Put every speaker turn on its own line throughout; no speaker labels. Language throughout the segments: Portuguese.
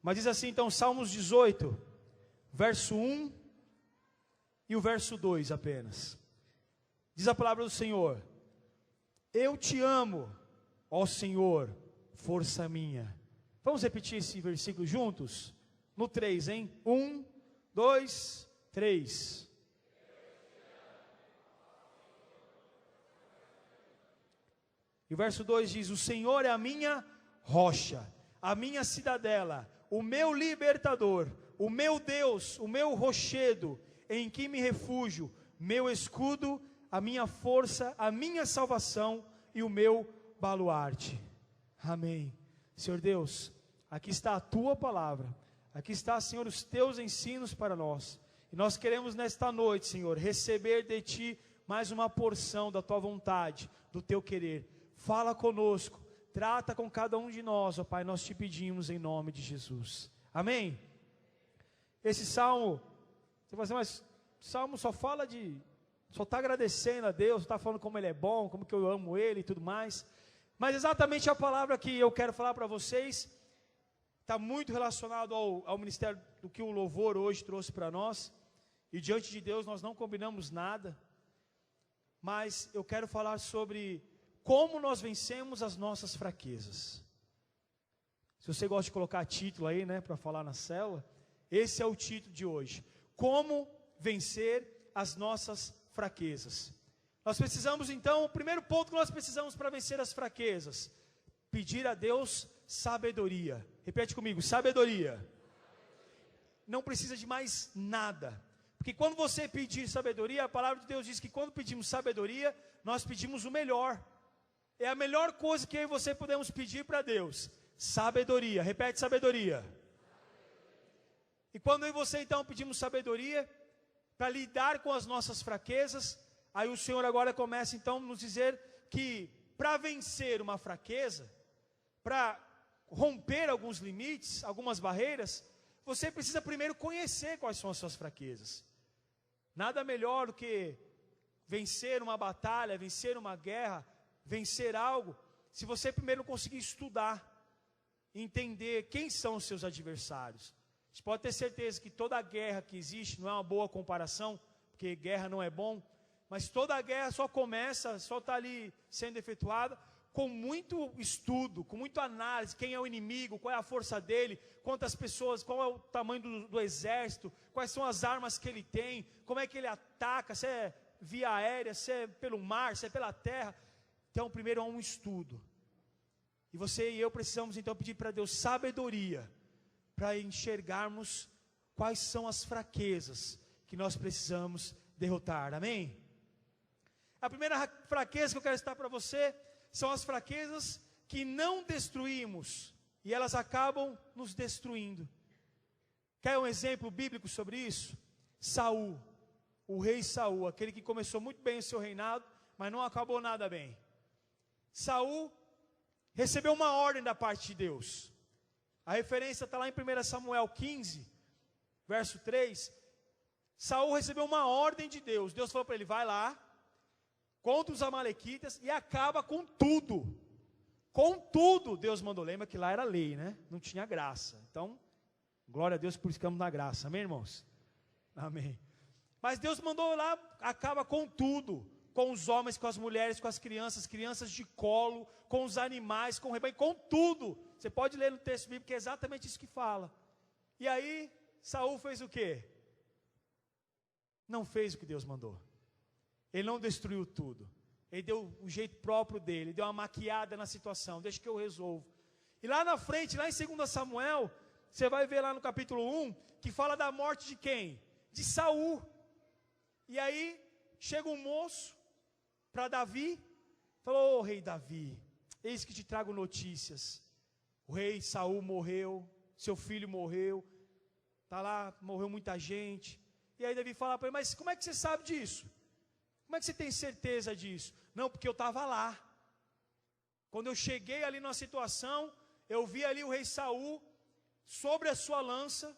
Mas diz assim então, Salmos 18, verso 1 e o verso 2 apenas. Diz a palavra do Senhor: eu te amo, ó Senhor, força minha. Vamos repetir esse versículo juntos? No 3, hein? 1, 2, 3. E o verso 2 diz: o Senhor é a minha rocha, a minha cidadela, o meu libertador, o meu Deus, o meu rochedo, em que me refúgio, meu escudo, a minha força, a minha salvação e o meu baluarte. Amém. Senhor Deus, aqui está a tua palavra, aqui está, Senhor, os teus ensinos para nós. E nós queremos nesta noite, Senhor, receber de ti mais uma porção da tua vontade, do teu querer. Fala conosco, trata com cada um de nós, ó Pai, nós te pedimos em nome de Jesus. Amém? Esse salmo, você vai dizer, mas o salmo só fala só está agradecendo a Deus, está falando como Ele é bom, como que eu amo Ele e tudo mais. Mas exatamente a palavra que eu quero falar para vocês, está muito relacionado ao ministério do que o louvor hoje trouxe para nós. E diante de Deus nós não combinamos nada. Mas eu quero falar sobre como nós vencemos as nossas fraquezas. Se você gosta de colocar título aí, né, para falar na célula, esse é o título de hoje. Como vencer as nossas fraquezas. Nós precisamos então, o primeiro ponto que nós precisamos para vencer as fraquezas, pedir a Deus sabedoria. Repete comigo, sabedoria. Não precisa de mais nada. Porque quando você pedir sabedoria, a palavra de Deus diz que quando pedimos sabedoria, nós pedimos o melhor. É a melhor coisa que eu e você podemos pedir para Deus. Sabedoria. Repete, sabedoria. E quando eu e você então pedimos sabedoria para lidar com as nossas fraquezas, aí o Senhor agora começa então a nos dizer que para vencer uma fraqueza, para romper alguns limites, algumas barreiras, você precisa primeiro conhecer quais são as suas fraquezas. Nada melhor do que vencer uma batalha, vencer uma guerra, vencer algo, se você primeiro conseguir estudar, entender quem são os seus adversários. A gente pode ter certeza que toda guerra que existe, não é uma boa comparação, porque guerra não é bom, mas toda guerra só começa, só está ali sendo efetuada, com muito estudo, com muita análise, quem é o inimigo, qual é a força dele, quantas pessoas, qual é o tamanho do exército, quais são as armas que ele tem, como é que ele ataca, se é via aérea, se é pelo mar, se é pela terra. Então primeiro é um estudo, e você e eu precisamos então pedir para Deus sabedoria, para enxergarmos quais são as fraquezas que nós precisamos derrotar, amém? A primeira fraqueza que eu quero citar para você, são as fraquezas que não destruímos, e elas acabam nos destruindo. Quer um exemplo bíblico sobre isso? Saul, o rei Saul, aquele que começou muito bem o seu reinado, mas não acabou nada bem. Saul recebeu uma ordem da parte de Deus. A referência está lá em 1 Samuel 15, verso 3. Saul recebeu uma ordem de Deus. Deus falou para ele, vai lá, contra os amalequitas e acaba com tudo. Com tudo Deus mandou. Lembra que lá era lei, né? Não tinha graça. Então, glória a Deus por isso que estamos na graça. Amém, irmãos? Amém. Mas Deus mandou lá, acaba com tudo. Com os homens, com as mulheres, com as crianças, crianças de colo, com os animais, com o rebanho, com tudo. Você pode ler no texto bíblico que é exatamente isso que fala. E aí, Saul fez o quê? Não fez o que Deus mandou. Ele não destruiu tudo. Ele deu o jeito próprio dele, deu uma maquiada na situação, deixa que eu resolvo. E lá na frente, lá em 2 Samuel, você vai ver lá no capítulo 1, que fala da morte de quem? De Saul. E aí, chega um moço para Davi, falou, ô rei Davi, eis que te trago notícias. O rei Saul morreu, seu filho morreu, tá lá, morreu muita gente. E aí Davi fala para ele, mas como é que você sabe disso? Como é que você tem certeza disso? Não, porque eu estava lá. Quando eu cheguei ali numa situação, eu vi ali o rei Saul sobre a sua lança,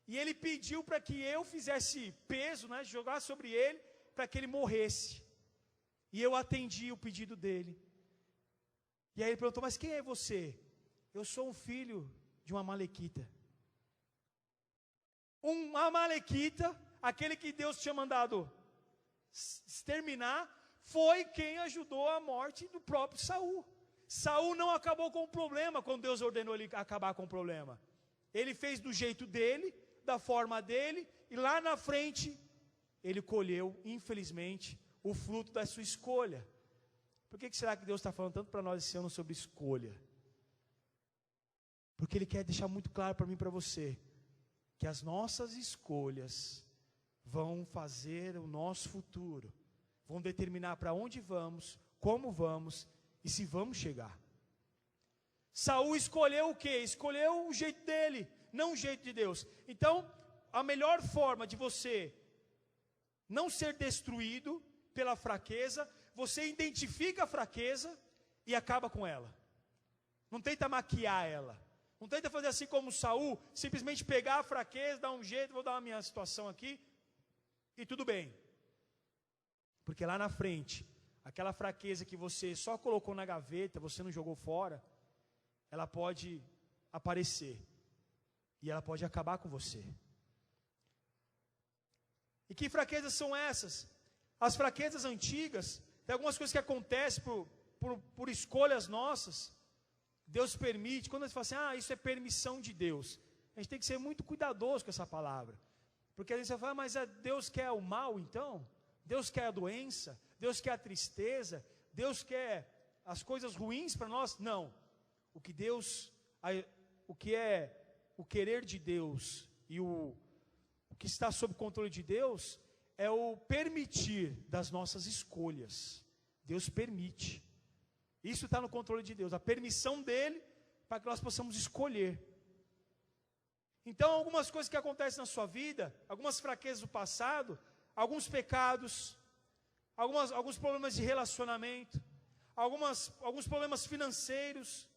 e ele pediu para que eu fizesse peso, né, jogar sobre ele, para que ele morresse. E eu atendi o pedido dele. E aí ele perguntou, mas quem é você? Eu sou um filho de uma amalequita. Um amalequita, aquele que Deus tinha mandado exterminar, foi quem ajudou a morte do próprio Saul. Saul não acabou com o problema quando Deus ordenou ele acabar com o problema. Ele fez do jeito dele, da forma dele, e lá na frente, ele colheu, infelizmente, o fruto da sua escolha. Por que será que Deus está falando tanto para nós esse ano sobre escolha? Porque Ele quer deixar muito claro para mim e para você, que as nossas escolhas vão fazer o nosso futuro, vão determinar para onde vamos, como vamos e se vamos chegar. Saul escolheu o quê? Escolheu o jeito dele, não o jeito de Deus. Então, a melhor forma de você não ser destruído pela fraqueza, você identifica a fraqueza e acaba com ela. Não tenta maquiar ela. Não tenta fazer assim como Saul, simplesmente pegar a fraqueza, dar um jeito, vou dar a minha situação aqui, e tudo bem. Porque lá na frente, aquela fraqueza que você só colocou na gaveta, você não jogou fora, ela pode aparecer. E ela pode acabar com você. E que fraquezas são essas? As fraquezas antigas, tem algumas coisas que acontecem por escolhas nossas. Deus permite, quando a gente fala assim, isso é permissão de Deus. A gente tem que ser muito cuidadoso com essa palavra. Porque a gente vai falar, mas Deus quer o mal então? Deus quer a doença? Deus quer a tristeza? Deus quer as coisas ruins para nós? Não. O que é o querer de Deus e o que está sob controle de Deus é o permitir das nossas escolhas. Deus permite. Isso está no controle de Deus, a permissão dele para que nós possamos escolher. Então, algumas coisas que acontecem na sua vida, algumas fraquezas do passado, alguns pecados, alguns problemas de relacionamento, alguns problemas financeiros,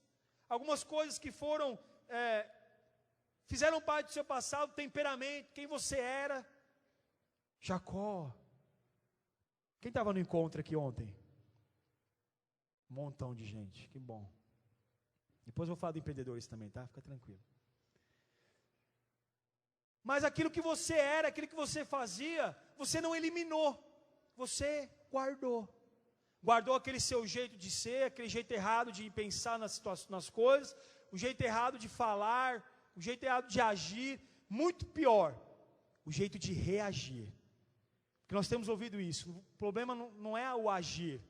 algumas coisas que fizeram parte do seu passado, temperamento, quem você era. Jacó. Quem estava no encontro aqui ontem? Um montão de gente, que bom. Depois eu vou falar de empreendedores também, tá? Fica tranquilo. Mas aquilo que você era, aquilo que você fazia, você não eliminou, você guardou. Guardou aquele seu jeito de ser, aquele jeito errado de pensar nas coisas, o jeito errado de falar, o jeito errado de agir, muito pior, o jeito de reagir. Porque nós temos ouvido isso, o problema não é o agir,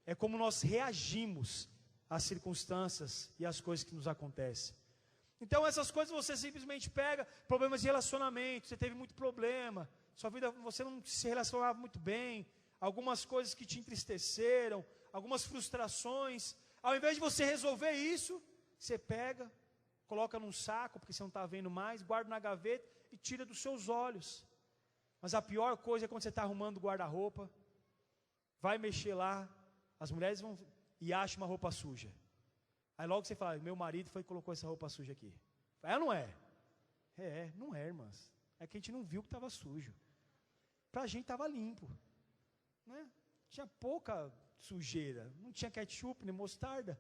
é como nós reagimos às circunstâncias e às coisas que nos acontecem. Então essas coisas você simplesmente pega, problemas de relacionamento, você teve muito problema, sua vida, você não se relacionava muito bem, algumas coisas que te entristeceram, algumas frustrações, ao invés de você resolver isso, você pega, coloca num saco, porque você não está vendo mais, guarda na gaveta e tira dos seus olhos. Mas a pior coisa é quando você está arrumando o guarda-roupa, vai mexer lá, as mulheres vão e acham uma roupa suja. Aí logo você fala, meu marido foi e colocou essa roupa suja aqui. Não é? Não é, irmãs. É que a gente não viu que estava sujo. Para a gente estava limpo. Né? Tinha pouca sujeira. Não tinha ketchup nem mostarda.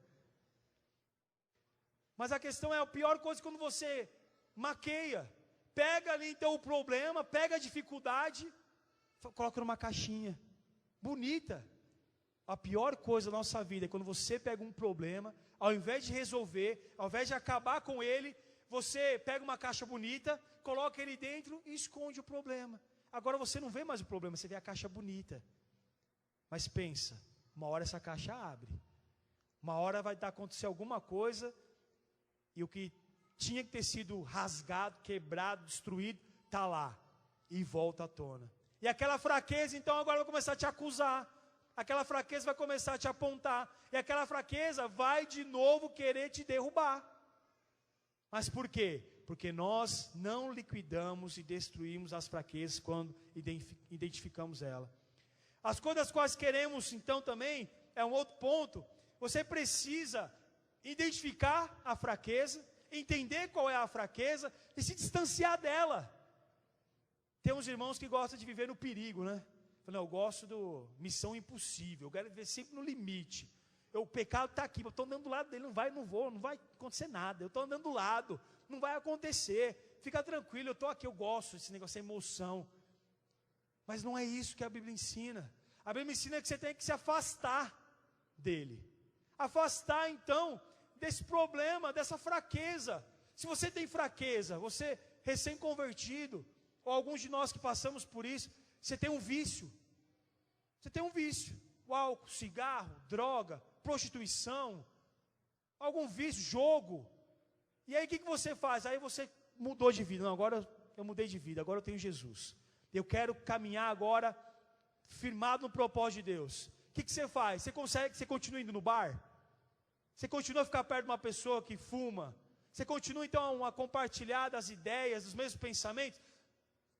Mas a questão é, a pior coisa é quando você maqueia. Pega ali então o problema, pega a dificuldade, coloca numa caixinha. Bonita. A pior coisa da nossa vida é quando você pega um problema, ao invés de resolver, ao invés de acabar com ele, você pega uma caixa bonita, coloca ele dentro e esconde o problema. Agora você não vê mais o problema, você vê a caixa bonita. Mas pensa, uma hora essa caixa abre. Uma hora vai acontecer alguma coisa e o que tinha que ter sido rasgado, quebrado, destruído, está lá e volta à tona. E aquela fraqueza então agora vai começar a te acusar. Aquela fraqueza vai começar a te apontar. E aquela fraqueza vai de novo querer te derrubar. Mas por quê? Porque nós não liquidamos e destruímos as fraquezas quando identificamos ela. As coisas das quais queremos então também, é um outro ponto. Você precisa identificar a fraqueza, entender qual é a fraqueza e se distanciar dela. Tem uns irmãos que gostam de viver no perigo, né? Eu gosto do missão impossível, eu quero viver sempre no limite. o pecado está aqui, eu estou andando do lado dele, não vai acontecer nada, eu estou andando do lado, não vai acontecer, fica tranquilo, eu estou aqui, eu gosto desse negócio, essa emoção. Mas não é isso que a Bíblia ensina. A Bíblia ensina que você tem que se afastar dele. Afastar então desse problema, dessa fraqueza. Se você tem fraqueza, você recém-convertido, ou alguns de nós que passamos por isso, você tem um vício. Você tem um vício. O álcool, cigarro, droga, prostituição, algum vício, jogo. E aí o que você faz? Aí você mudou de vida. Não, agora eu mudei de vida, agora eu tenho Jesus. Eu quero caminhar agora firmado no propósito de Deus. O que você faz? Você continua indo no bar? Você continua a ficar perto de uma pessoa que fuma? Você continua então a compartilhar das ideias, dos mesmos pensamentos?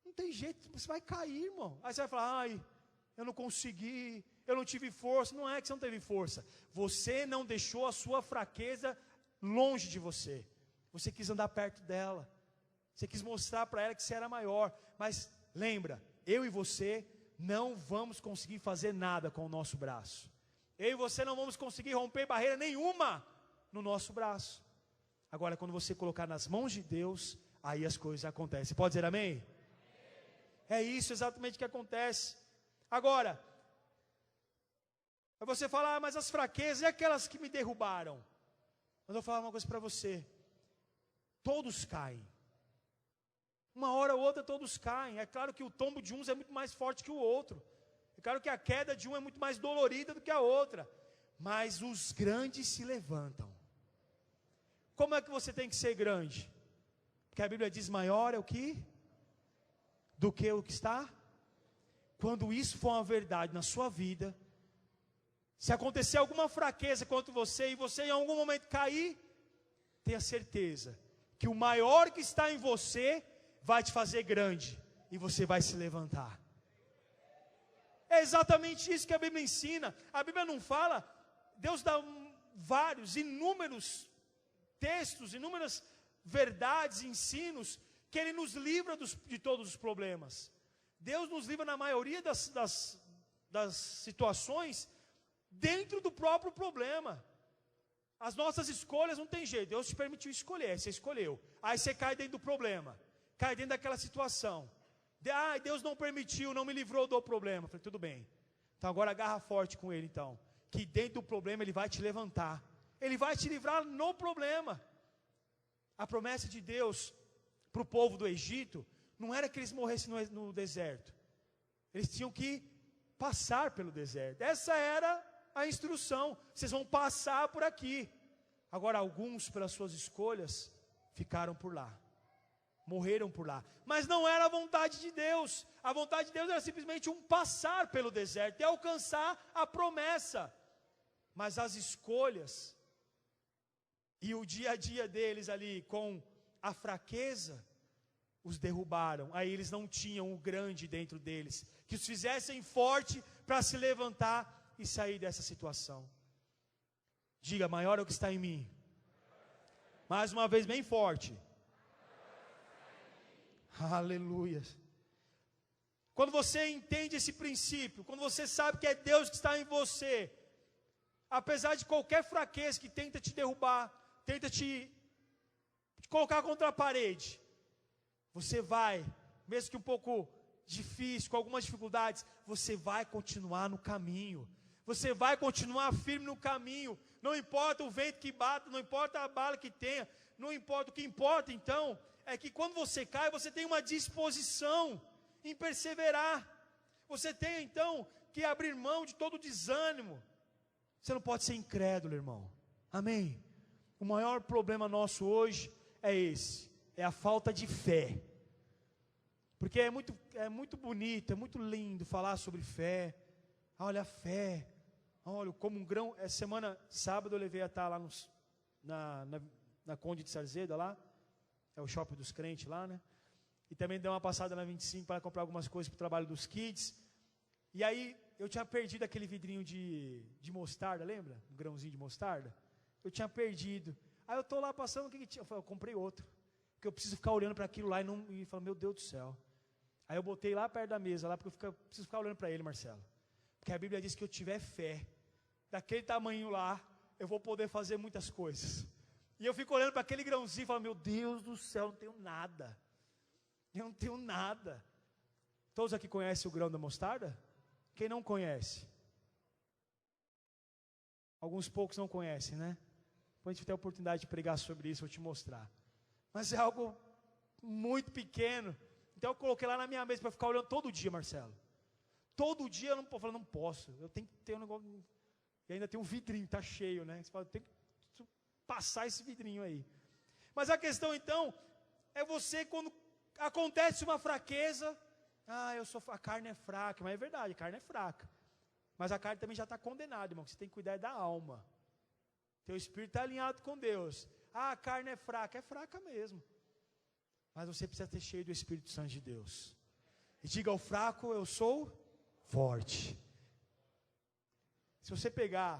Não tem jeito, você vai cair, irmão. Aí você vai falar, ai, eu não consegui, eu não tive força. Não é que você não teve força. Você não deixou a sua fraqueza longe de você. Você quis andar perto dela. Você quis mostrar para ela que você era maior. Mas lembra, eu e você não vamos conseguir fazer nada com o nosso braço. Eu e você não vamos conseguir romper barreira nenhuma no nosso braço. Agora, quando você colocar nas mãos de Deus, aí as coisas acontecem. Você pode dizer amém? É isso exatamente que acontece. Agora, você fala, mas as fraquezas e aquelas que me derrubaram? Mas eu vou falar uma coisa para você. Todos caem. Uma hora ou outra todos caem. É claro que o tombo de uns é muito mais forte que o outro. É claro que a queda de um é muito mais dolorida do que a outra. Mas os grandes se levantam. Como é que você tem que ser grande? Porque a Bíblia diz, maior é o que? Do que o que está? Quando isso for uma verdade na sua vida, se acontecer alguma fraqueza contra você e você em algum momento cair, tenha certeza que o maior que está em você vai te fazer grande e você vai se levantar. É exatamente isso que a Bíblia ensina. A Bíblia não fala, Deus dá inúmeros textos, inúmeras verdades, ensinos, que Ele nos livra de todos os problemas. Deus nos livra na maioria das situações, dentro do próprio problema. As nossas escolhas não tem jeito, Deus te permitiu escolher, você escolheu. Aí você cai dentro do problema, cai dentro daquela situação. Deus não permitiu, não me livrou do problema. Eu falei, tudo bem, então agora agarra forte com Ele então, que dentro do problema Ele vai te levantar. Ele vai te livrar no problema. A promessa de Deus para o povo do Egito não era que eles morressem no deserto. Eles tinham que passar pelo deserto. Essa era a instrução. Vocês vão passar por aqui. Agora alguns, pelas suas escolhas, ficaram por lá. Morreram por lá. Mas não era a vontade de Deus. A vontade de Deus era simplesmente passar pelo deserto e alcançar a promessa. Mas as escolhas e o dia a dia deles ali com a fraqueza os derrubaram. Aí eles não tinham o grande dentro deles que os fizessem forte para se levantar e sair dessa situação. Diga, maior é o que está em mim. Mais uma vez bem forte. Aleluia. Quando você entende esse princípio, quando você sabe que é Deus que está em você, apesar de qualquer fraqueza que tenta te derrubar, tenta te colocar contra a parede, você vai, mesmo que um pouco difícil, com algumas dificuldades, você vai continuar no caminho. Você vai continuar firme no caminho. Não importa o vento que bata, não importa a bala que tenha, não importa. O que importa então é que quando você cai, você tem uma disposição em perseverar. Você tem então que abrir mão de todo desânimo. Você não pode ser incrédulo, irmão. Amém? O maior problema nosso hoje é esse. É a falta de fé. Porque é muito bonito, é muito lindo falar sobre fé. Olha a fé. Olha, como um grão. Essa semana, sábado, eu levei a estar lá na Conde de Sarzeda, lá. É o shopping dos crentes lá, né? E também dei uma passada na 25 para comprar algumas coisas para o trabalho dos kids. E aí, eu tinha perdido aquele vidrinho de mostarda, lembra? Um grãozinho de mostarda. Eu tinha perdido. Aí eu estou lá passando, o que tinha? Eu falei, eu comprei outro. Porque eu preciso ficar olhando para aquilo lá e falar, meu Deus do céu. Aí eu botei lá perto da mesa, lá, porque eu preciso ficar olhando para ele, Marcelo. Porque a Bíblia diz que eu tiver fé. daquele tamanho lá, eu vou poder fazer muitas coisas. E eu fico olhando para aquele grãozinho e falo, meu Deus do céu, eu não tenho nada. Eu não tenho nada. Todos aqui conhecem o grão da mostarda? Quem não conhece? Alguns poucos não conhecem, né? Depois a gente tem a oportunidade de pregar sobre isso, eu vou te mostrar. Mas é algo muito pequeno. Então eu coloquei lá na minha mesa para ficar olhando todo dia, Marcelo. Todo dia eu não posso. Eu tenho que ter um negócio. E ainda tem um vidrinho, está cheio, né? Você fala, tem que passar esse vidrinho aí. Mas a questão então é você quando acontece uma fraqueza, a carne é fraca, mas é verdade, a carne é fraca. Mas a carne também já está condenada, irmão. Você tem que cuidar da alma. Teu espírito está alinhado com Deus. A carne é fraca mesmo. Mas você precisa ter cheio do Espírito Santo de Deus. E diga ao fraco, eu sou forte. Se você pegar,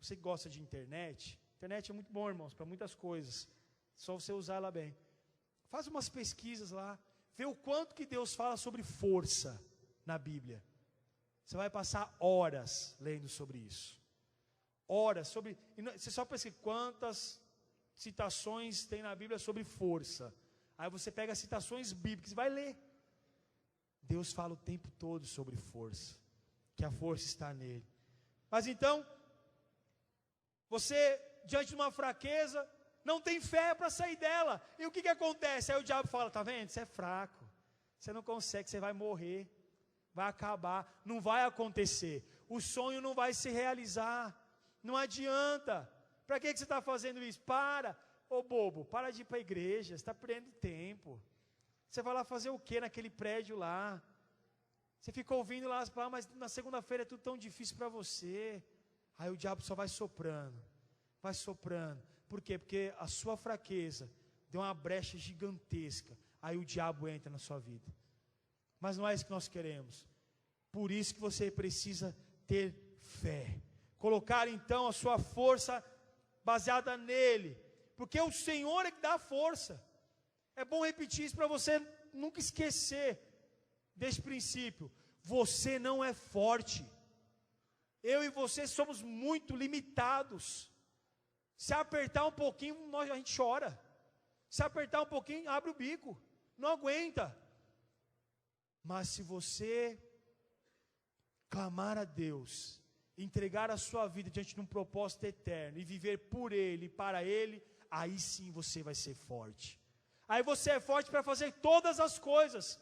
você que gosta de internet é muito bom, irmãos, para muitas coisas. Só você usar ela bem. Faz umas pesquisas lá, vê o quanto que Deus fala sobre força na Bíblia. Você vai passar horas lendo sobre isso. Horas sobre. Você só pensa quantas citações tem na Bíblia sobre força. Aí você pega citações bíblicas e vai ler. Deus fala o tempo todo sobre força. Que a força está nele. Mas então, você, diante de uma fraqueza, não tem fé para sair dela. E o que acontece? Aí o diabo fala, está vendo? Você é fraco. Você não consegue, você vai morrer. Vai acabar, não vai acontecer. O sonho não vai se realizar. Não adianta. Para que você está fazendo isso? Ô bobo, para de ir para a igreja, você está perdendo tempo. Você vai lá fazer o que naquele prédio lá? Você fica ouvindo lá, mas na segunda-feira é tudo tão difícil para você. Aí o diabo só vai soprando. Vai soprando. Por quê? Porque a sua fraqueza deu uma brecha gigantesca. Aí o diabo entra na sua vida. Mas não é isso que nós queremos. Por isso que você precisa ter fé. Colocar então a sua força baseada nele. Porque o Senhor é que dá a força. É bom repetir isso para você nunca esquecer desse princípio. Você não é forte. Eu e você somos muito limitados. Se apertar um pouquinho, a gente chora. Se apertar um pouquinho, abre o bico. Não aguenta. Mas se você clamar a Deus, entregar a sua vida diante de um propósito eterno e viver por Ele e para Ele, aí sim você vai ser forte. Aí você é forte para fazer todas as coisas.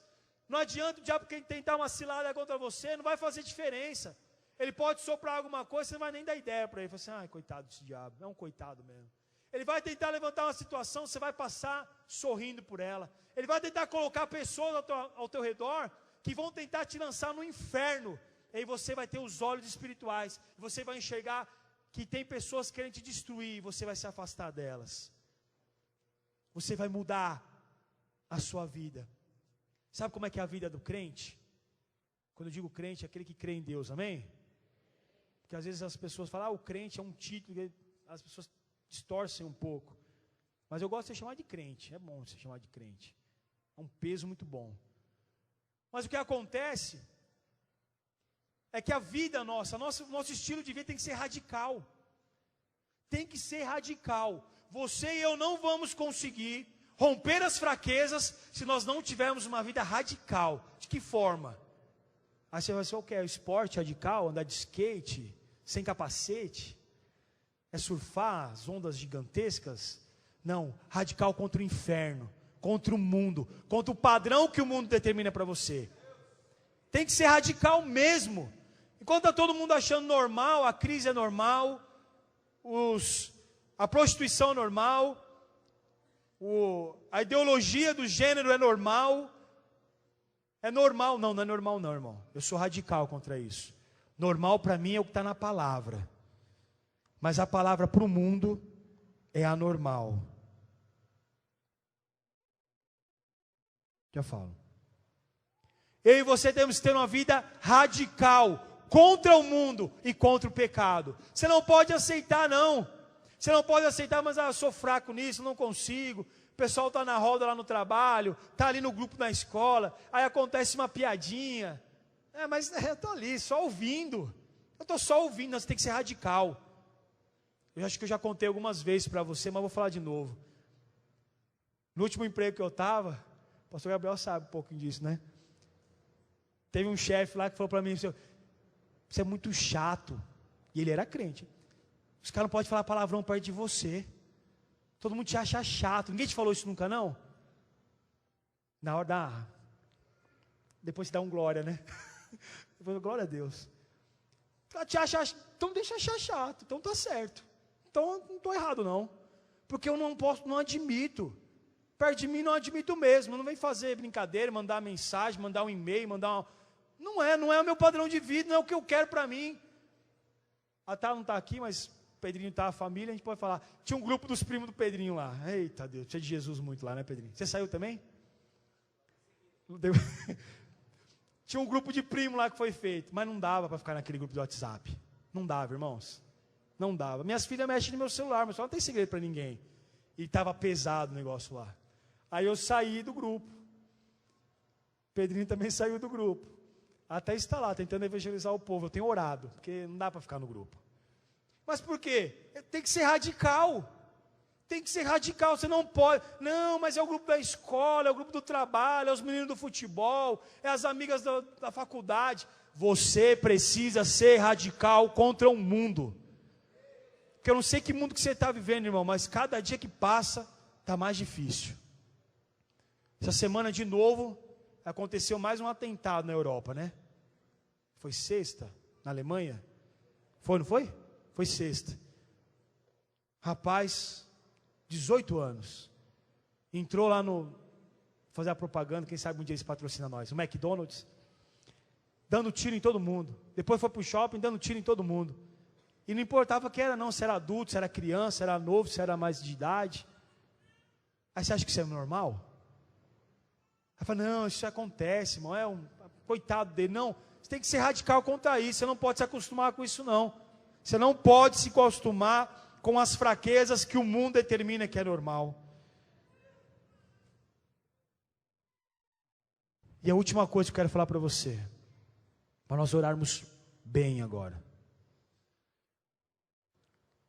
Não adianta o diabo tentar uma cilada contra você, não vai fazer diferença. Ele pode soprar alguma coisa, você não vai nem dar ideia para ele. Você vai assim, coitado desse diabo, é um coitado mesmo. Ele vai tentar levantar uma situação, você vai passar sorrindo por ela. Ele vai tentar colocar pessoas ao teu redor que vão tentar te lançar no inferno. E aí você vai ter os olhos espirituais. Você vai enxergar que tem pessoas querendo te destruir e você vai se afastar delas. Você vai mudar a sua vida. Sabe como é que é a vida do crente? Quando eu digo crente, é aquele que crê em Deus, amém? Porque às vezes as pessoas falam, o crente é um título, as pessoas distorcem um pouco. Mas eu gosto de ser chamado de crente, é bom ser chamado de crente. É um peso muito bom. Mas o que acontece é que a vida nosso estilo de vida tem que ser radical. Tem que ser radical. Você e eu não vamos conseguir romper as fraquezas se nós não tivermos uma vida radical. De que forma? Aí você vai ser o quê? Esporte radical, andar de skate, sem capacete? É surfar as ondas gigantescas? Não, radical contra o inferno, contra o mundo, contra o padrão que o mundo determina para você. Tem que ser radical mesmo. Enquanto está todo mundo achando normal, a crise é normal, a prostituição é normal, a ideologia do gênero é normal. É normal? Não, não é normal não, irmão. Eu sou radical contra isso. Normal para mim é o que está na palavra. Mas a palavra para o mundo é anormal. Já falo. Eu e você temos que ter uma vida radical contra o mundo e contra o pecado. Você não pode aceitar, não. Você não pode aceitar, mas eu sou fraco nisso, não consigo. O pessoal está na roda lá no trabalho, está ali no grupo na escola, aí acontece uma piadinha. Mas eu estou ali, só ouvindo. Eu estou só ouvindo, você tem que ser radical. Eu acho que eu já contei algumas vezes para você, mas vou falar de novo. No último emprego que eu estava, o pastor Gabriel sabe um pouquinho disso, né? Teve um chefe lá que falou para mim, você é muito chato. E ele era crente. Os caras não podem falar palavrão perto de você. Todo mundo te acha chato. Ninguém te falou isso nunca, não? Na hora da... Depois você dá um glória, né? Depois, glória a Deus. Te acha... Então deixa achar chato. Então tá certo. Então não estou errado, não. Porque eu não admito. Perto de mim não admito mesmo. Não vem fazer brincadeira, mandar mensagem, mandar um e-mail, Não é o meu padrão de vida, não é o que eu quero para mim. A Tala não está aqui, mas o Pedrinho está, a família, a gente pode falar. Tinha um grupo dos primos do Pedrinho lá. Eita Deus, tinha de Jesus muito lá, né, Pedrinho? Você saiu também? Tinha um grupo de primo lá que foi feito, mas não dava para ficar naquele grupo de WhatsApp. Não dava, irmãos. Não dava. Minhas filhas mexem no meu celular, mas só não tem segredo para ninguém. E estava pesado o negócio lá. Aí eu saí do grupo. Pedrinho também saiu do grupo. Até está lá, tentando evangelizar o povo. Eu tenho orado, porque não dá para ficar no grupo. Mas por quê? Tem que ser radical. Tem que ser radical, você não pode. Não, mas é o grupo da escola, é o grupo do trabalho, é os meninos do futebol, é as amigas da faculdade. Você precisa ser radical contra o mundo. Porque eu não sei que mundo que você está vivendo, irmão, mas cada dia que passa, está mais difícil. Essa semana de novo, aconteceu mais um atentado na Europa, né? Foi sexta, na Alemanha? Foi, não foi? Foi sexta. Rapaz, 18 anos, entrou lá fazer a propaganda, quem sabe um dia eles patrocinam nós, o McDonald's, dando tiro em todo mundo. Depois foi para o shopping, dando tiro em todo mundo. E não importava quem era não, se era adulto, se era criança, se era novo, se era mais de idade. Aí você acha que isso é normal? Aí fala, não, isso acontece, irmão, coitado dele. Não, você tem que ser radical contra isso, você não pode se acostumar com isso não. Você não pode se acostumar com as fraquezas que o mundo determina que é normal. E a última coisa que eu quero falar para você, para nós orarmos bem agora.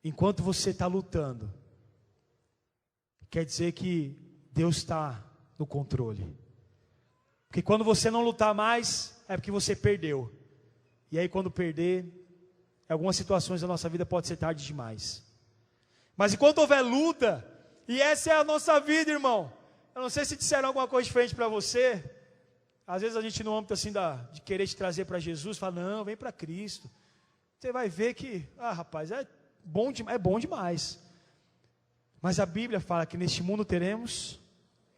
Enquanto você está lutando, quer dizer que Deus está no controle. Porque quando você não lutar mais, é porque você perdeu. E aí quando perder, em algumas situações da nossa vida pode ser tarde demais. Mas enquanto houver luta, e essa é a nossa vida, irmão. Eu não sei se disseram alguma coisa diferente para você. Às vezes a gente no âmbito assim de querer te trazer para Jesus, fala, não, vem para Cristo. Você vai ver que, rapaz, é bom demais. Mas a Bíblia fala que neste mundo teremos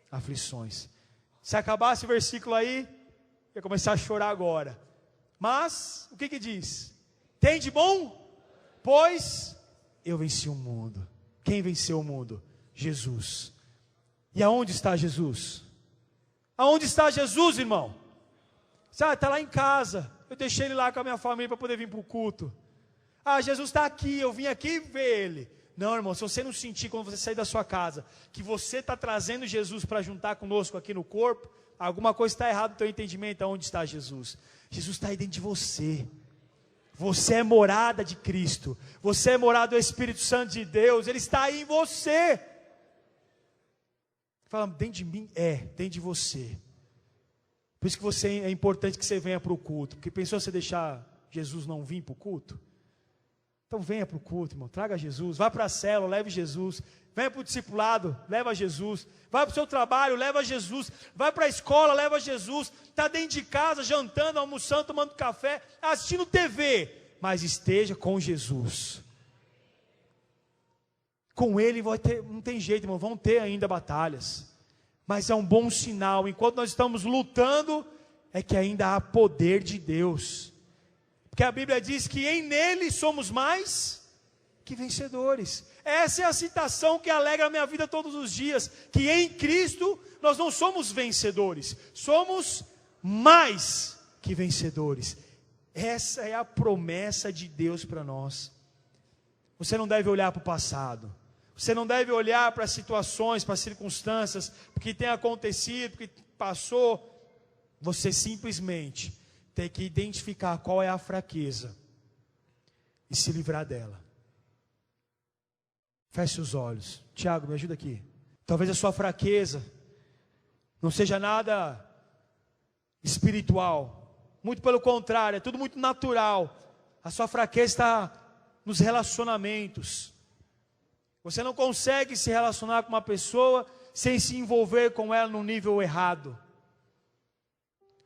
aflições. Se acabasse o versículo aí, ia começar a chorar agora. Mas, o que diz? Tem de bom? Pois eu venci o mundo. Quem venceu o mundo? Jesus. E aonde está Jesus? Aonde está Jesus, irmão? Está lá em casa. Eu deixei ele lá com a minha família para poder vir para o culto. Jesus está aqui, eu vim aqui ver ele. Não, irmão, se você não sentir quando você sair da sua casa, que você está trazendo Jesus para juntar conosco aqui no corpo, alguma coisa está errada no teu entendimento. Aonde está Jesus? Jesus está aí dentro de você. Você é morada de Cristo. Você é morada do Espírito Santo de Deus. Ele está aí em você. Fala, dentro de mim? Dentro de você. Por isso que é importante que você venha para o culto. Porque pensou você deixar Jesus não vir para o culto? Então venha para o culto, irmão, traga Jesus, vá para a célula, leve Jesus, venha para o discipulado, leva Jesus, vai para o seu trabalho, leva Jesus, vai para a escola, leva Jesus, está dentro de casa, jantando, almoçando, tomando café, assistindo TV, mas esteja com Jesus. Com Ele não tem jeito, irmão, vão ter ainda batalhas, mas é um bom sinal, enquanto nós estamos lutando, é que ainda há poder de Deus. Porque a Bíblia diz que em nele somos mais que vencedores. Essa é a citação que alegra a minha vida todos os dias. Que em Cristo nós não somos vencedores. Somos mais que vencedores. Essa é a promessa de Deus para nós. Você não deve olhar para o passado. Você não deve olhar para as situações, para as circunstâncias, porque tem acontecido, porque passou. Você simplesmente tem que identificar qual é a fraqueza e se livrar dela. Feche os olhos. Tiago, me ajuda aqui. Talvez a sua fraqueza não seja nada espiritual. Muito pelo contrário, é tudo muito natural. A sua fraqueza está nos relacionamentos. Você não consegue se relacionar com uma pessoa sem se envolver com ela num nível errado.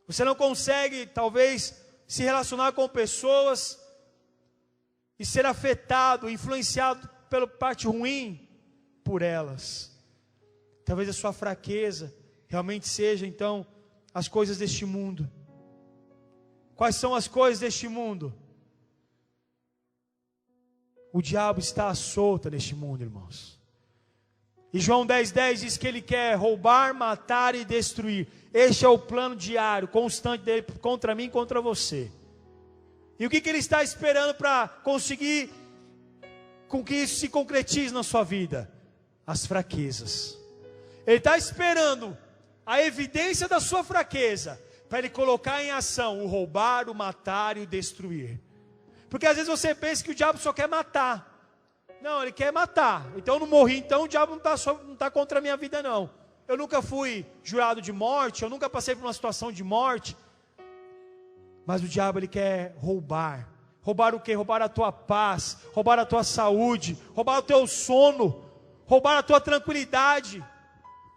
Você não consegue, talvez, se relacionar com pessoas e ser afetado, influenciado pela parte ruim por elas. Talvez a sua fraqueza realmente seja, então, as coisas deste mundo. Quais são as coisas deste mundo? O diabo está à solta neste mundo, irmãos. E João 10:10 diz que ele quer roubar, matar e destruir. Este é o plano diário, constante dele contra mim e contra você. E o que ele está esperando para conseguir com que isso se concretize na sua vida? As fraquezas. Ele está esperando a evidência da sua fraqueza para ele colocar em ação o roubar, o matar e o destruir. Porque às vezes você pensa que o diabo só quer matar. Não, ele quer matar. Então eu não morri, então o diabo não está contra a minha vida não. Eu nunca fui jurado de morte, eu nunca passei por uma situação de morte. Mas o diabo ele quer roubar. Roubar o quê? Roubar a tua paz, roubar a tua saúde, roubar o teu sono, roubar a tua tranquilidade,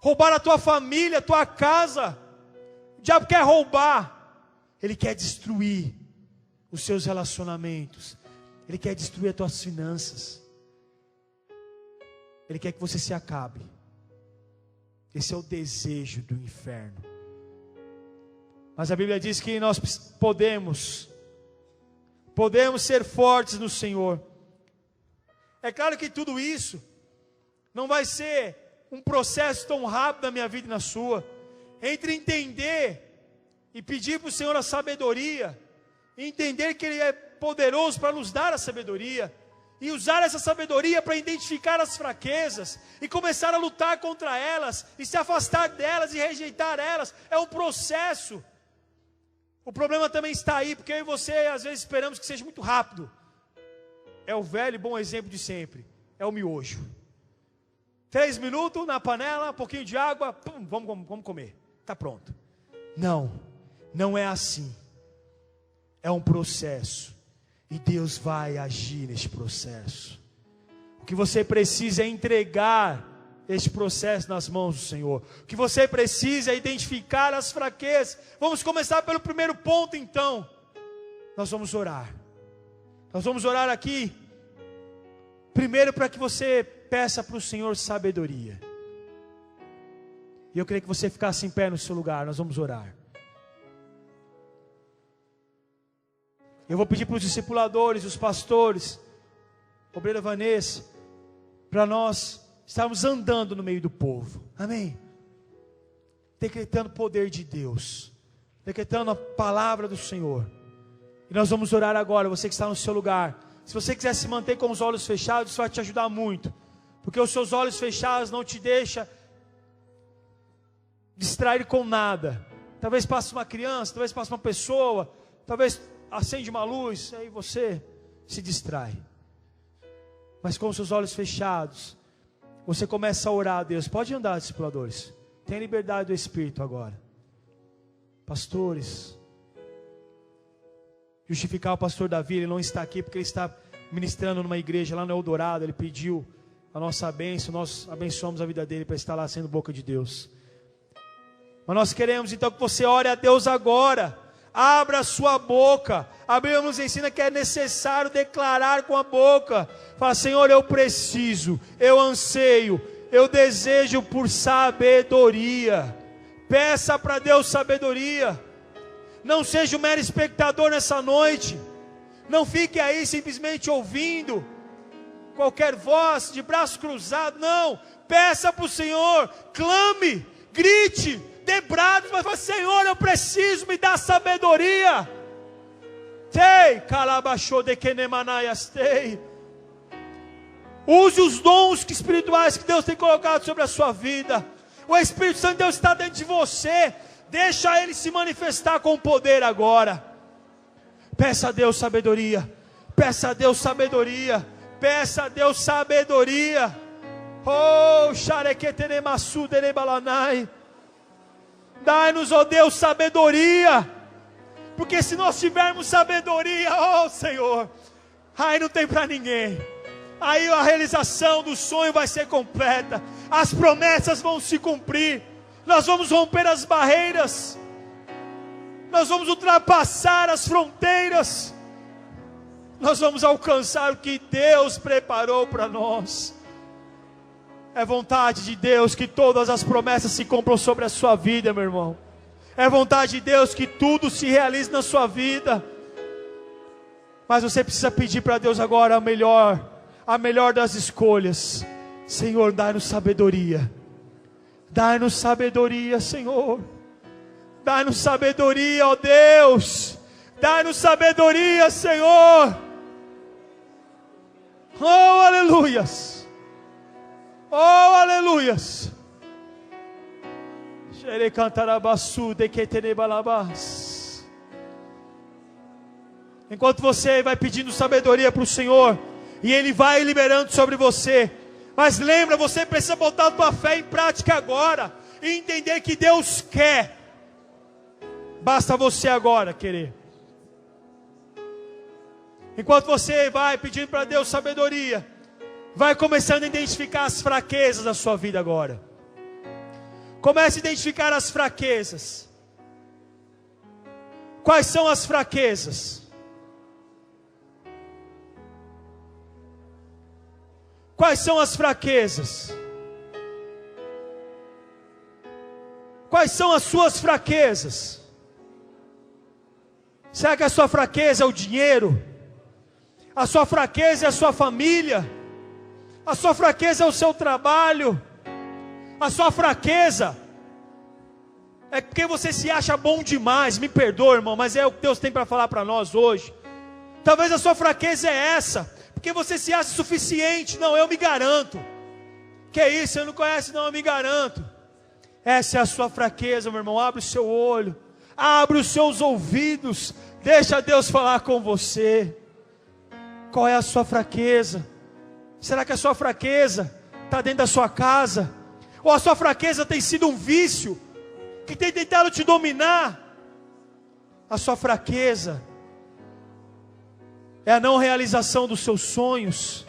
roubar a tua família, a tua casa. O diabo quer roubar. Ele quer destruir os seus relacionamentos. Ele quer destruir as tuas finanças. Ele quer que você se acabe. Esse é o desejo do inferno. Mas a Bíblia diz que nós podemos ser fortes no Senhor. É claro que tudo isso não vai ser um processo tão rápido na minha vida e na sua. Entre entender e pedir para o Senhor a sabedoria, e entender que Ele é poderoso para nos dar a sabedoria, e usar essa sabedoria para identificar as fraquezas, e começar a lutar contra elas, e se afastar delas, e rejeitar elas, é um processo. O problema também está aí, porque eu e você às vezes esperamos que seja muito rápido. É o velho e bom exemplo de sempre, é o miojo. 3 minutos na panela, um pouquinho de água, pum, vamos comer, está pronto. Não é assim. É um processo. E Deus vai agir neste processo. O que você precisa é entregar este processo nas mãos do Senhor. O que você precisa é identificar as fraquezas. Vamos começar pelo primeiro ponto então. Nós vamos orar. Nós vamos orar aqui. Primeiro para que você peça para o Senhor sabedoria. E eu queria que você ficasse em pé no seu lugar. Nós vamos orar. Eu vou pedir para os discipuladores, os pastores, obreira Vanessa, para nós estarmos andando no meio do povo. Amém? Decretando o poder de Deus, decretando a palavra do Senhor. E nós vamos orar agora, você que está no seu lugar. Se você quiser se manter com os olhos fechados, isso vai te ajudar muito. Porque os seus olhos fechados não te deixam distrair com nada. Talvez passe uma criança, talvez passe uma pessoa, talvez acende uma luz, aí você se distrai. Mas com os seus olhos fechados, você começa a orar a Deus. Pode andar, discipuladores. Tenha liberdade do Espírito agora. Pastores, justificar o pastor Davi, ele não está aqui porque ele está ministrando numa igreja lá no Eldorado. Ele pediu a nossa bênção, nós abençoamos a vida dele para estar lá sendo boca de Deus. Mas nós queremos então que você ore a Deus agora. Abra a sua boca. A Bíblia nos ensina que é necessário declarar com a boca. Fala: Senhor, eu preciso, eu anseio, eu desejo por sabedoria. Peça para Deus sabedoria. Não seja um mero espectador nessa noite. Não fique aí simplesmente ouvindo qualquer voz de braço cruzado. Não, peça para o Senhor, clame, grite, dê brados, mas fala: Senhor, eu preciso, me dá sabedoria. Use os dons espirituais que Deus tem colocado sobre a sua vida. O Espírito Santo de Deus está dentro de você. Deixa Ele se manifestar com poder agora. Peça a Deus sabedoria. Peça a Deus sabedoria. Peça a Deus sabedoria. Oh, xarequeteremassu derebalanai. Dai-nos, ó Deus, sabedoria. Porque se nós tivermos sabedoria, oh Senhor, aí não tem para ninguém. Aí a realização do sonho vai ser completa. As promessas vão se cumprir. Nós vamos romper as barreiras. Nós vamos ultrapassar as fronteiras. Nós vamos alcançar o que Deus preparou para nós. É vontade de Deus que todas as promessas se cumpram sobre a sua vida, meu irmão. É vontade de Deus que tudo se realize na sua vida. Mas você precisa pedir para Deus agora a melhor das escolhas. Senhor, dai-nos sabedoria. Dai-nos sabedoria, Senhor. Dai-nos sabedoria, ó Deus. Dai-nos sabedoria, Senhor. Oh, aleluias. Oh, aleluias. Enquanto você vai pedindo sabedoria para o Senhor, e Ele vai liberando sobre você. Mas lembra, você precisa botar a tua fé em prática agora, e entender que Deus quer. Basta você agora querer. Enquanto você vai pedindo para Deus sabedoria, vai começando a identificar as fraquezas da sua vida agora. Comece a identificar as fraquezas. Quais são as fraquezas? Quais são as fraquezas? Quais são as suas fraquezas? Será que a sua fraqueza é o dinheiro? A sua fraqueza é a sua família? A sua fraqueza é o seu trabalho? A sua fraqueza é porque você se acha bom demais. Me perdoa, irmão, mas é o que Deus tem para falar para nós hoje. Talvez a sua fraqueza é essa, porque você se acha suficiente. Não, eu me garanto. Que é isso, você não conhece? Não, eu me garanto. Essa é a sua fraqueza, meu irmão. Abre o seu olho, abre os seus ouvidos, deixa Deus falar com você. Qual é a sua fraqueza? Será que a sua fraqueza está dentro da sua casa? Ou a sua fraqueza tem sido um vício que tem tentado te dominar? A sua fraqueza é a não realização dos seus sonhos.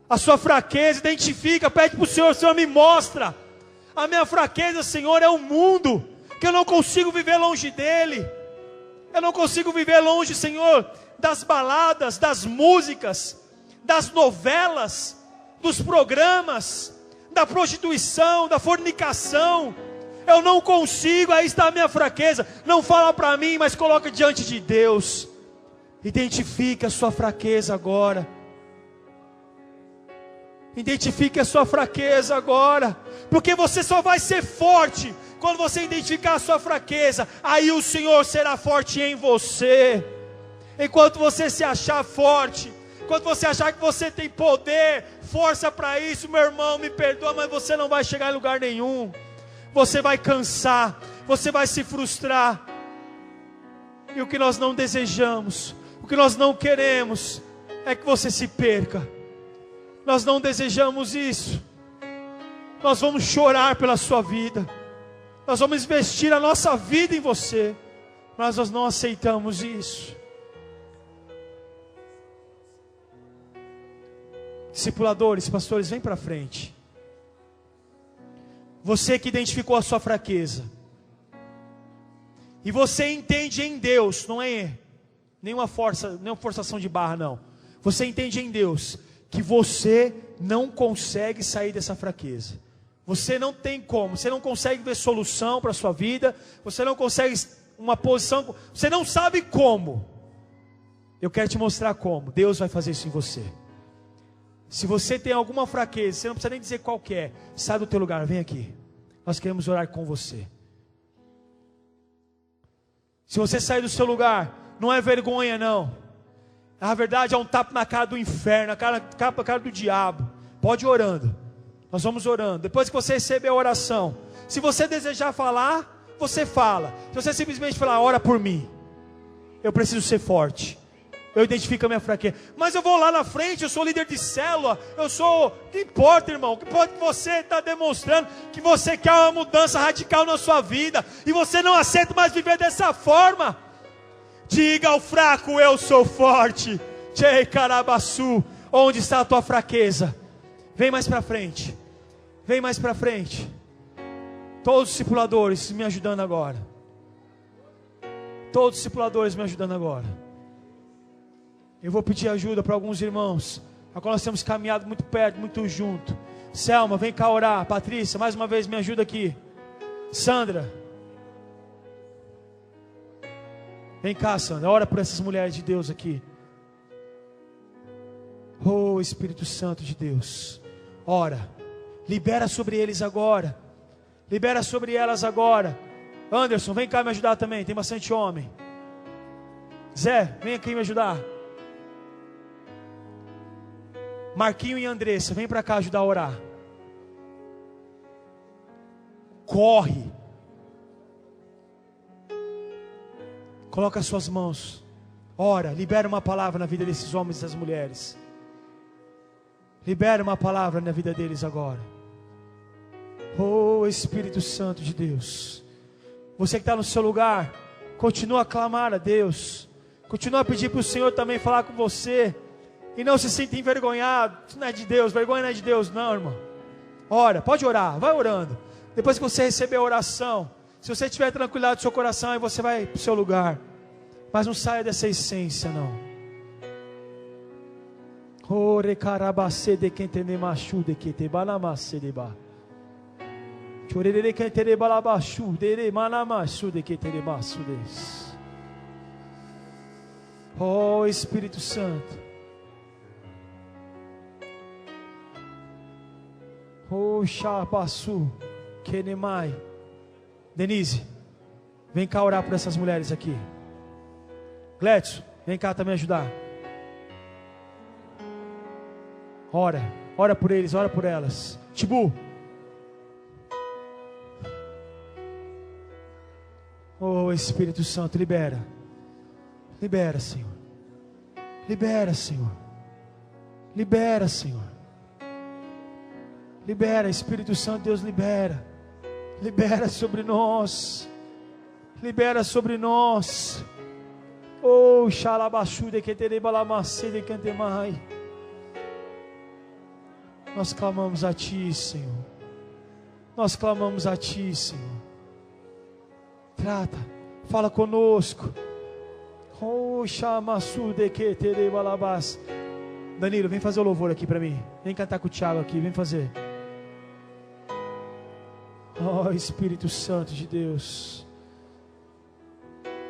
A sua fraqueza, identifica, pede para o Senhor: Senhor, me mostra. A minha fraqueza, Senhor, é o mundo, que eu não consigo viver longe dele. Eu não consigo viver longe, Senhor, das baladas, das músicas, das novelas, dos programas, da prostituição, da fornicação. Eu não consigo, aí está a minha fraqueza. Não fala para mim, mas coloca diante de Deus. Identifique a sua fraqueza agora. Identifique a sua fraqueza agora, porque você só vai ser forte quando você identificar a sua fraqueza. Aí o Senhor será forte em você. Enquanto você se achar forte, quando você achar que você tem poder, força para isso, meu irmão, me perdoa, mas você não vai chegar em lugar nenhum. Você vai cansar, você vai se frustrar. E o que nós não desejamos, o que nós não queremos, é que você se perca. Nós não desejamos isso. Nós vamos chorar pela sua vida. Nós vamos investir a nossa vida em você. Mas nós não aceitamos isso. Discipuladores, pastores, vem para frente. Você que identificou a sua fraqueza, e você entende em Deus, não é nenhuma forçação de barra, não. Você entende em Deus que você não consegue sair dessa fraqueza. Você não tem como, você não consegue ver solução para a sua vida, você não consegue uma posição, você não sabe como. Eu quero te mostrar como. Deus vai fazer isso em você. Se você tem alguma fraqueza, você não precisa nem dizer qual que é. Sai do teu lugar, vem aqui. Nós queremos orar com você. Se você sair do seu lugar, não é vergonha não. Na verdade é um tapa na cara do inferno, na cara do diabo. Pode ir orando. Nós vamos orando. Depois que você receber a oração, se você desejar falar, você fala. Se você simplesmente falar: ora por mim, eu preciso ser forte. Eu identifico a minha fraqueza. Mas eu vou lá na frente, eu sou líder de célula, eu sou... O que importa, irmão? O que importa é que você está demonstrando que você quer uma mudança radical na sua vida. E você não aceita mais viver dessa forma. Diga ao fraco, eu sou forte. Tchei Carabaçu. Onde está a tua fraqueza? Vem mais para frente. Vem mais para frente. Todos os discipuladores me ajudando agora. Todos os discipuladores me ajudando agora. Eu vou pedir ajuda para alguns irmãos. Agora nós temos caminhado muito perto, muito junto. Selma, vem cá orar. Patrícia, mais uma vez me ajuda aqui. Sandra. Vem cá, Sandra. Ora por essas mulheres de Deus aqui. Oh, Espírito Santo de Deus. Ora. Libera sobre eles agora. Libera sobre elas agora. Anderson, vem cá me ajudar também. Tem bastante homem. Zé, vem aqui me ajudar. Marquinho e Andressa, vem para cá ajudar a orar. Corre. Coloca as suas mãos. Ora, libera uma palavra na vida desses homens e das mulheres. Libera uma palavra na vida deles agora. Oh, Espírito Santo de Deus. Você que está no seu lugar, continua a clamar a Deus. Continua a pedir para o Senhor também falar com você. E não se sinta envergonhado. Isso não é de Deus, vergonha não é de Deus não, irmão. Ora, pode orar, vai orando. Depois que você receber a oração, se você tiver tranquilidade no seu coração, aí você vai para o seu lugar. Mas não saia dessa essência não. Ore carabacê de quem tem machu de que te balamacê de ba. Chorere que te balabachu de manamachu de que te maçu des. Oh, Espírito Santo. Oh, Shabasu, Kenemai. Denise, vem cá orar por essas mulheres aqui. Gledson, vem cá também ajudar. Ora por eles, ora por elas. Tibu. Oh, Espírito Santo, libera. Libera, Senhor. Libera, Senhor. Libera, Senhor. Libera, Espírito Santo, Deus libera. Libera sobre nós. Libera sobre nós. Oh, xalabaxu de que terei balamacê de cantemai. Nós clamamos a Ti, Senhor. Nós clamamos a Ti, Senhor. Trata, fala conosco. Oh, chamaçu de que terei balabás. Danilo, vem fazer o louvor aqui para mim. Vem cantar com o Thiago aqui, vem fazer. Oh, Espírito Santo de Deus.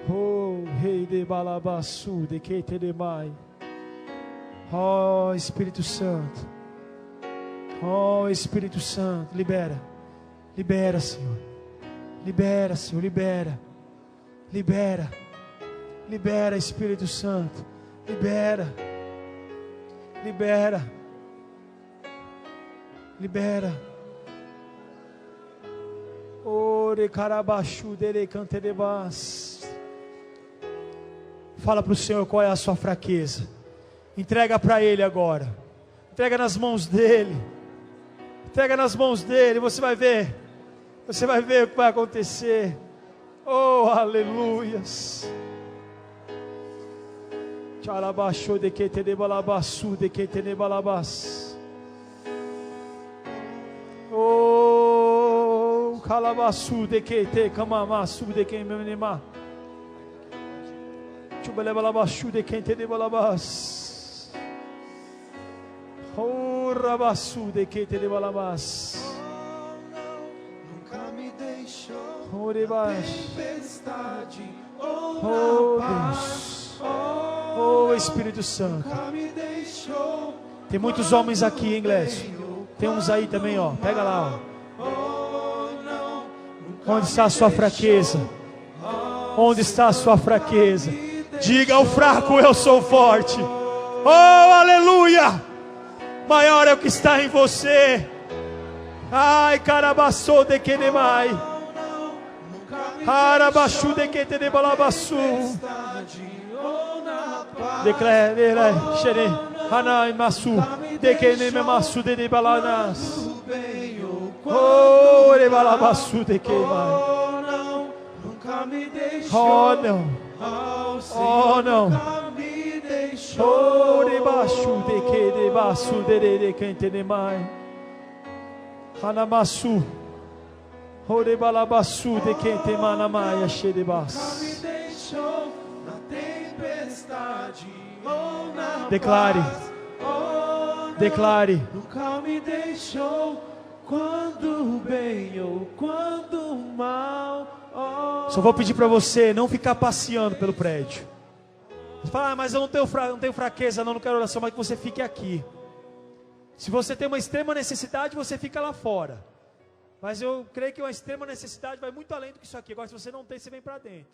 Oh, Rei de Balabaçu, de que te demai. Oh, Espírito Santo. Oh, Espírito Santo, libera. Libera, Senhor. Libera, Senhor, libera. Libera. Libera, Espírito Santo. Libera. Libera. Libera. Ore carabachu dele canterebas. Fala para o Senhor qual é a sua fraqueza. Entrega para Ele agora. Entrega nas mãos dEle. Entrega nas mãos dEle. Você vai ver. Você vai ver o que vai acontecer. Oh, aleluias. Chalabachu de que te balabaçu de que te balabas. Oh, calabaçu de que te camamaçu de que me anima. Chubalabachu de que te balabas. Oh, rabaçu de que te balabas. Nunca me deixou na tempestade. Oh, Deus. Oh, Espírito Santo. Tem muitos homens aqui, hein, Glécio? Tem uns aí também, ó. Pega lá, ó. Onde está a sua fraqueza? Onde está a sua fraqueza? Diga ao fraco, eu sou forte. Oh, aleluia! Maior é o que está em você. Ai, carabaçou de que demai. Carabachu de que te de balabaçu. Declare, xere, hanai masu, dekene me masu de balanas. Oh, de balabasu de queima.
Nunca me deixou.
Oh, não. Oh, não. Oh, debaixo de que debaixo de quente de mai. Hanamasu. Oh, de balabasu de quente manamai, achei de bas.
Na tempestade ou na
Declare.
paz, oh,
Declare.
nunca me deixou quando o bem ou quando o mal. Oh,
Só vou pedir para você não ficar passeando pelo prédio. Você fala, mas eu não tenho fraqueza, não quero oração, mas que você fique aqui. Se você tem uma extrema necessidade, você fica lá fora. Mas eu creio que uma extrema necessidade vai muito além do que isso aqui. Agora, se você não tem, você vem para dentro.